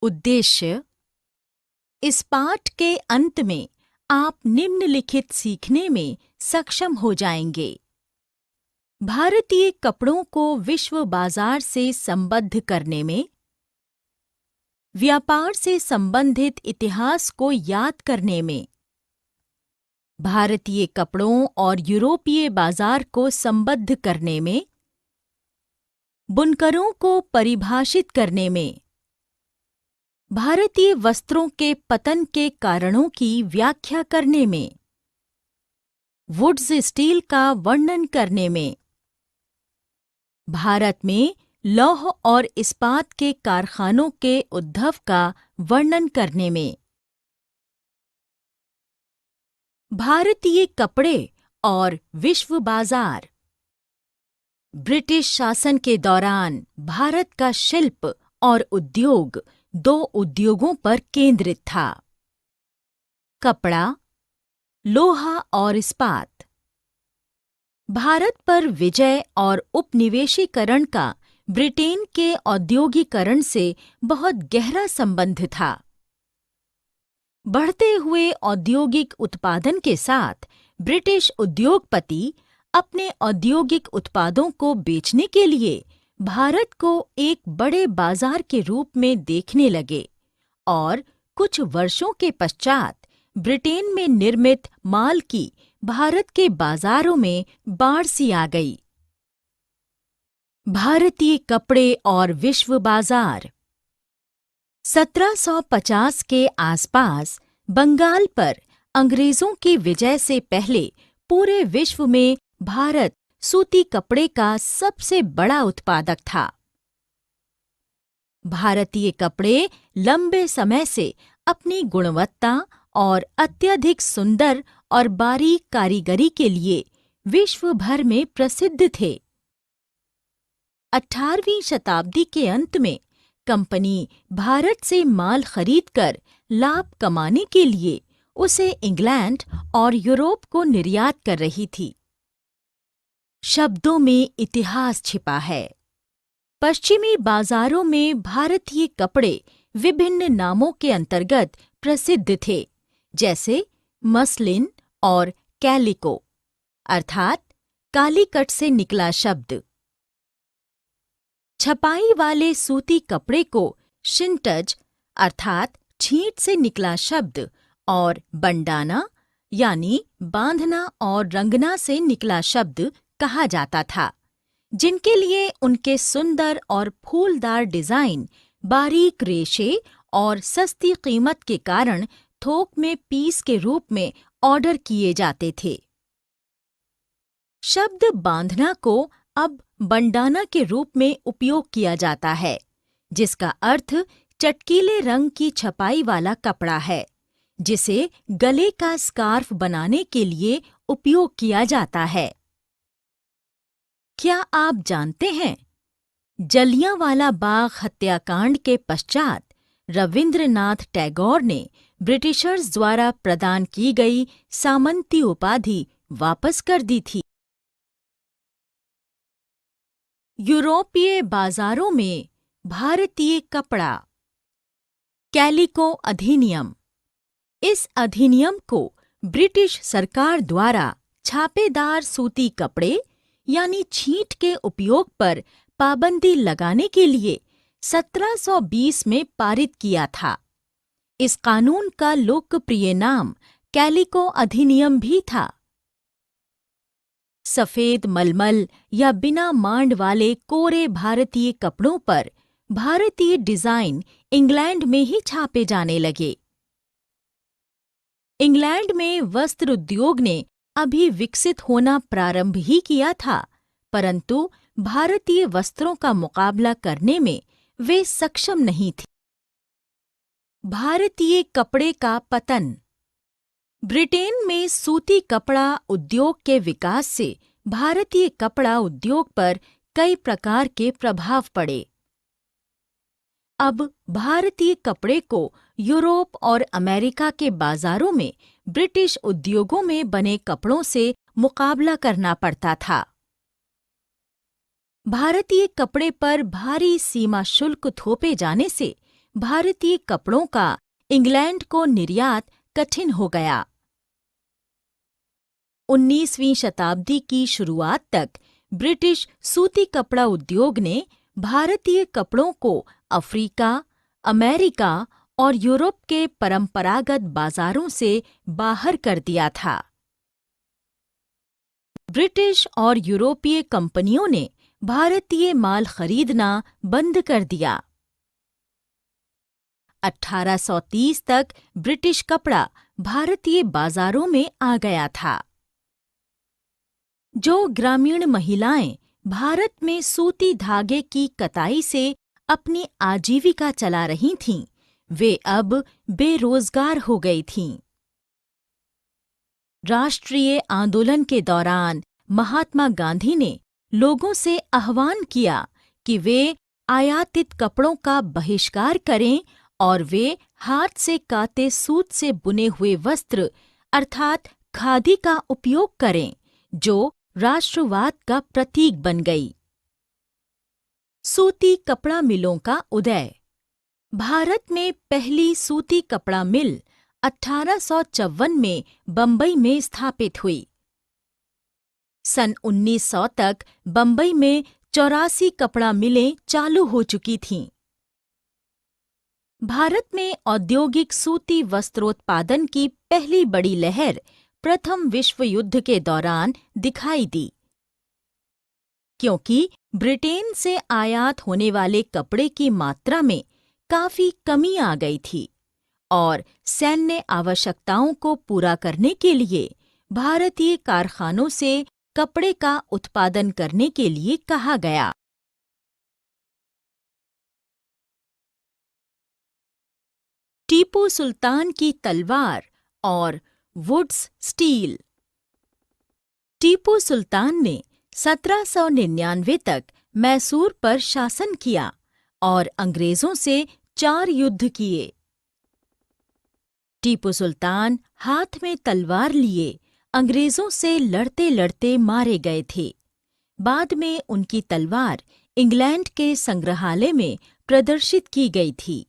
उद्देश्य। इस पाठ के अंत में आप निम्नलिखित सीखने में सक्षम हो जाएंगे। भारतीय कपड़ों को विश्व बाजार से संबद्ध करने में, व्यापार से संबंधित इतिहास को याद करने में, भारतीय कपड़ों और यूरोपीय बाजार को संबद्ध करने में, बुनकरों को परिभाषित करने में, भारतीय वस्त्रों के पतन के कारणों की व्याख्या करने में, वुड्स स्टील का वर्णन करने में, भारत में लौह और इस्पात के कारखानों के उद्भव का वर्णन करने में, भारतीय कपड़े और विश्व बाजार। ब्रिटिश शासन के दौरान भारत का शिल्प और उद्योग दो उद्योगों पर केंद्रित था: कपड़ा, लोहा और इस्पात। भारत पर विजय और उपनिवेशीकरण का ब्रिटेन के औद्योगिकरण से बहुत गहरा संबंध था। बढ़ते हुए औद्योगिक उत्पादन के साथ ब्रिटिश उद्योगपति अपने औद्योगिक उत्पादों को बेचने के लिए भारत को एक बड़े बाजार के रूप में देखने लगे और कुछ वर्षों के पश्चात ब्रिटेन में निर्मित माल की भारत के बाजारों में बाढ़ सी आ गई। भारतीय कपड़े और विश्व बाजार। 1750 के आसपास बंगाल पर अंग्रेजों की विजय से पहले पूरे विश्व में भारत सूती कपड़े का सबसे बड़ा उत्पादक था। भारतीय कपड़े लंबे समय से अपनी गुणवत्ता और अत्यधिक सुंदर और बारीक कारीगरी के लिए विश्व भर में प्रसिद्ध थे। 18वीं शताब्दी के अंत में कंपनी भारत से माल खरीदकर लाभ कमाने के लिए उसे इंग्लैंड और यूरोप को निर्यात कर रही थी। शब्दों में इतिहास छिपा है। पश्चिमी बाजारों में भारतीय कपड़े विभिन्न नामों के अंतर्गत प्रसिद्ध थे, जैसे मसलिन और कैलिको, अर्थात कालीकट से निकला शब्द। छपाई वाले सूती कपड़े को शिंटज अर्थात छींट से निकला शब्द और बंडाना यानी बांधना और रंगना से निकला शब्द कहा जाता था, जिनके लिए उनके सुंदर और फूलदार डिजाइन, बारीक रेशे और सस्ती कीमत के कारण थोक में पीस के रूप में ऑर्डर किए जाते थे। शब्द बांधना को अब बंडाना के रूप में उपयोग किया जाता है, जिसका अर्थ चटकीले रंग की छपाई वाला कपड़ा है, जिसे गले का स्कार्फ बनाने के लिए उपयोग किया जाता है। क्या आप जानते हैं, जलियांवाला बाग हत्याकांड के पश्चात रविंद्रनाथ टैगोर ने ब्रिटिशर्स द्वारा प्रदान की गई सामंती उपाधि वापस कर दी थी। यूरोपीय बाजारों में भारतीय कपड़ा। कैलिको अधिनियम। इस अधिनियम को ब्रिटिश सरकार द्वारा छापेदार सूती कपड़े यानी छींट के उपयोग पर पाबंदी लगाने के लिए 1720 में पारित किया था। इस कानून का लोकप्रिय नाम कैलिको अधिनियम भी था। सफेद मलमल या बिना मांड वाले कोरे भारतीय कपड़ों पर भारतीय डिजाइन इंग्लैंड में ही छापे जाने लगे। इंग्लैंड में वस्त्र उद्योग ने अभी विकसित होना प्रारंभ ही किया था, परंतु भारतीय वस्त्रों का मुकाबला करने में वे सक्षम नहीं थे। भारतीय कपड़े का पतन। ब्रिटेन में सूती कपड़ा उद्योग के विकास से भारतीय कपड़ा उद्योग पर कई प्रकार के प्रभाव पड़े। अब भारतीय कपड़े को यूरोप और अमेरिका के बाजारों में ब्रिटिश उद्योगों में बने कपड़ों से मुकाबला करना पड़ता था। भारतीय कपड़े पर भारी सीमा शुल्क थोपे जाने से भारतीय कपड़ों का इंग्लैंड को निर्यात कठिन हो गया। 19वीं शताब्दी की शुरुआत तक ब्रिटिश सूती कपड़ा उद्योग ने भारतीय कपड़ों को अफ्रीका, अमेरिका और यूरोप के परंपरागत बाजारों से बाहर कर दिया था। ब्रिटिश और यूरोपीय कंपनियों ने भारतीय माल खरीदना बंद कर दिया। 1830 तक ब्रिटिश कपड़ा भारतीय बाजारों में आ गया था। जो ग्रामीण महिलाएं भारत में सूती धागे की कताई से अपनी आजीविका चला रही थीं, वे अब बेरोजगार हो गई थीं। राष्ट्रीय आंदोलन के दौरान महात्मा गांधी ने लोगों से आह्वान किया कि वे आयातित कपड़ों का बहिष्कार करें और वे हाथ से काते सूत से बुने हुए वस्त्र अर्थात खादी का उपयोग करें, जो राष्ट्रवाद का प्रतीक बन गई। सूती कपड़ा मिलों का उदय। भारत में पहली सूती कपड़ा मिल 1854 में बंबई में स्थापित हुई। सन 1900 तक बंबई में 84 कपड़ा मिलें चालू हो चुकी थीं। भारत में औद्योगिक सूती वस्त्रोत्पादन की पहली बड़ी लहर प्रथम विश्व युद्ध के दौरान दिखाई दी, क्योंकि ब्रिटेन से आयात होने वाले कपड़े की मात्रा में काफी कमी आ गई थी और सैन्य आवश्यकताओं को पूरा करने के लिए भारतीय कारखानों से कपड़े का उत्पादन करने के लिए कहा गया। टीपू सुल्तान की तलवार और वुड्स स्टील। टीपू सुल्तान ने 1799 तक मैसूर पर शासन किया और अंग्रेजों से 4 युद्ध किए। टीपू सुल्तान हाथ में तलवार लिए अंग्रेजों से लड़ते लड़ते मारे गए थे। बाद में उनकी तलवार इंग्लैंड के संग्रहालय में प्रदर्शित की गई थी।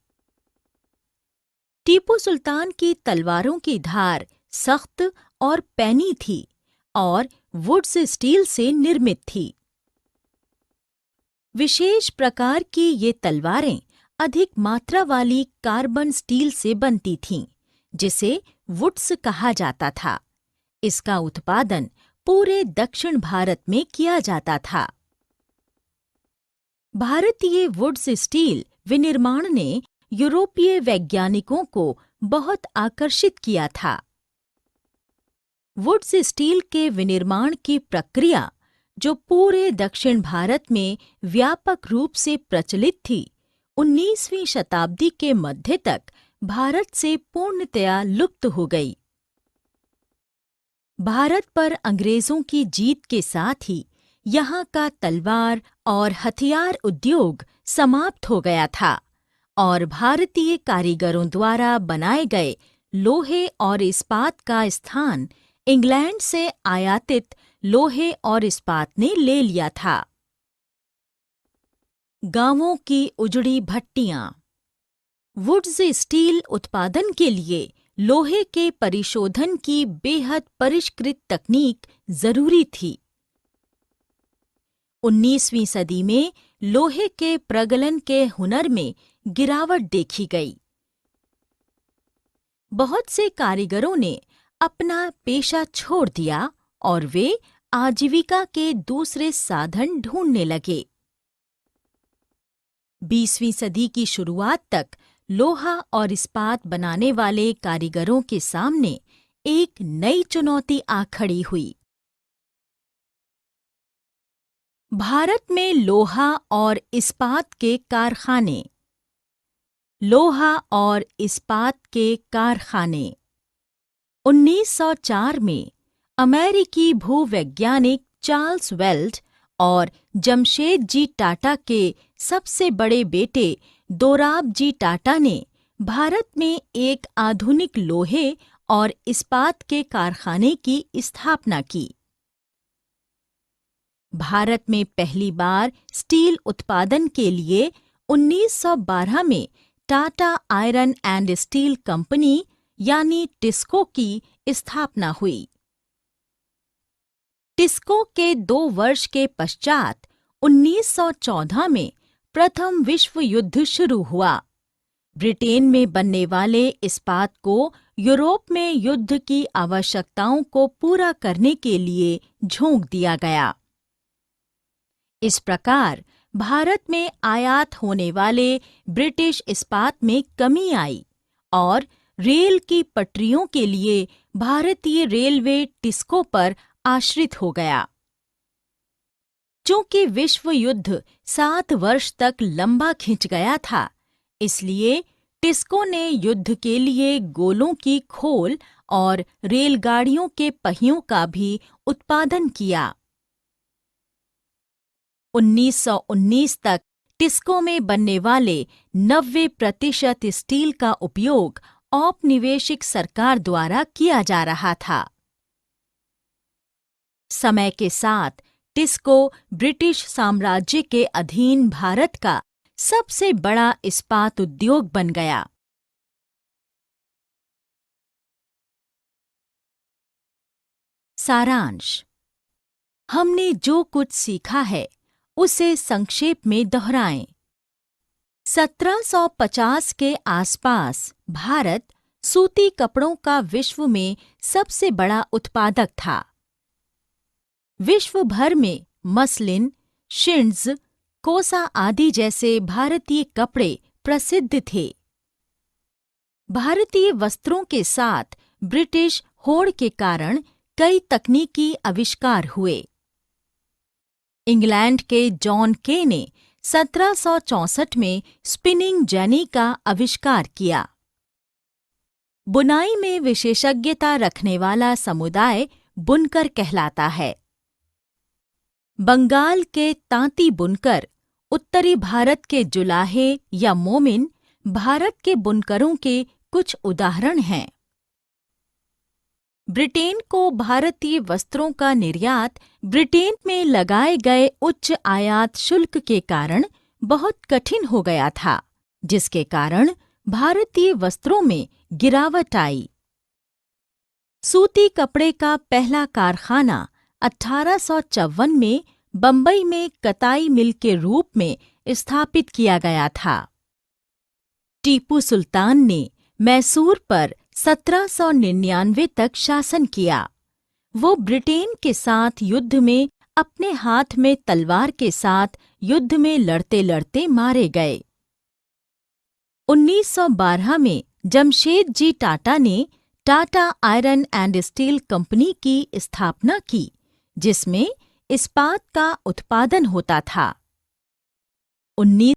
टीपू सुल्तान की तलवारों की धार सख्त और पैनी थी और वुड्स स्टील से निर्मित थी। विशेष प्रकार की ये तलवारें अधिक मात्रा वाली कार्बन स्टील से बनती थीं, जिसे वुड्स कहा जाता था। इसका उत्पादन पूरे दक्षिण भारत में किया जाता था। भारतीय वुड्स स्टील विनिर्माण ने यूरोपीय वैज्ञानिकों को बहुत आकर्षित किया था। वुड्स स्टील के विनिर्माण की प्रक्रिया, जो पूरे दक्षिण भारत में व्यापक रूप से प्रचलित थी, 19वीं शताब्दी के मध्य तक भारत से पूर्णतया लुप्त हो गई। भारत पर अंग्रेजों की जीत के साथ ही यहाँ का तलवार और हथियार उद्योग समाप्त हो गया था और भारतीय कारीगरों द्वारा बनाए गए लोहे और इस्पात का स्थान इंग्लैंड से आयातित लोहे और इस्पात ने ले लिया था। गांवों की उजड़ी भट्टियां। वुड्स स्टील उत्पादन के लिए लोहे के परिशोधन की बेहद परिष्कृत तकनीक जरूरी थी। 19वीं सदी में लोहे के प्रगलन के हुनर में गिरावट देखी गई। बहुत से कारीगरों ने अपना पेशा छोड़ दिया और वे आजीविका के दूसरे साधन ढूंढने लगे। 20वीं सदी की शुरुआत तक लोहा और इस्पात बनाने वाले कारीगरों के सामने एक नई चुनौती आ खड़ी हुई। भारत में लोहा और इस्पात के कारखाने। लोहा और इस्पात के कारखाने। 1904 में अमेरिकी भूवैज्ञानिक चार्ल्स वेल्ट और जमशेदजी टाटा के सबसे बड़े बेटे दोराबजी टाटा ने भारत में एक आधुनिक लोहे और इस्पात के कारखाने की स्थापना की। भारत में पहली बार स्टील उत्पादन के लिए 1912 में Tata iron and steel company यानी टिस्को की स्थापना हुई। टिस्को के 2 वर्ष के पश्चात 1914 में प्रथम विश्व युद्ध शुरू हुआ। ब्रिटेन में बनने वाले इस्पात को यूरोप में युद्ध की आवश्यकताओं को पूरा करने के लिए झोंक दिया गया। इस प्रकार भारत में आयात होने वाले ब्रिटिश इस्पात में कमी आई और रेल की पटरियों के लिए भारतीय रेलवे टिस्को पर आश्रित हो गया। चूंकि विश्व युद्ध 7 वर्ष तक लंबा खिंच गया था, इसलिए टिस्को ने युद्ध के लिए गोलों की खोल और रेलगाड़ियों के पहियों का भी उत्पादन किया। 1919 तक टिस्को में बनने वाले 90% स्टील का उपयोग औपनिवेशिक सरकार द्वारा किया जा रहा था। समय के साथ टिस्को ब्रिटिश साम्राज्य के अधीन भारत का सबसे बड़ा इस्पात उद्योग बन गया। सारांश: हमने जो कुछ सीखा है उसे संक्षेप में दोहराएं। 1750 के आसपास भारत सूती कपड़ों का विश्व में सबसे बड़ा उत्पादक था। विश्व भर में मसलिन, शिंड्स, कोसा आदि जैसे भारतीय कपड़े प्रसिद्ध थे। भारतीय वस्त्रों के साथ ब्रिटिश होड़ के कारण कई तकनीकी आविष्कार हुए। इंग्लैंड के जॉन के ने 1764 में स्पिनिंग जेनी का आविष्कार किया। बुनाई में विशेषज्ञता रखने वाला समुदाय बुनकर कहलाता है। बंगाल के तांती बुनकर, उत्तरी भारत के जुलाहे या मोमिन भारत के बुनकरों के कुछ उदाहरण हैं। ब्रिटेन को भारतीय वस्त्रों का निर्यात ब्रिटेन में लगाए गए उच्च आयात शुल्क के कारण बहुत कठिन हो गया था, जिसके कारण भारतीय वस्त्रों में गिरावट आई। सूती कपड़े का पहला कारखाना 1854 में बंबई में कताई मिल के रूप में स्थापित किया गया था। टीपू सुल्तान ने मैसूर पर 1799 तक शासन किया। वो ब्रिटेन के साथ युद्ध में अपने हाथ में तलवार के साथ युद्ध में लड़ते लड़ते मारे गए। 1912 में जमशेदजी टाटा ने Tata iron and steel company की स्थापना की, जिसमें इस्पात का उत्पादन होता था।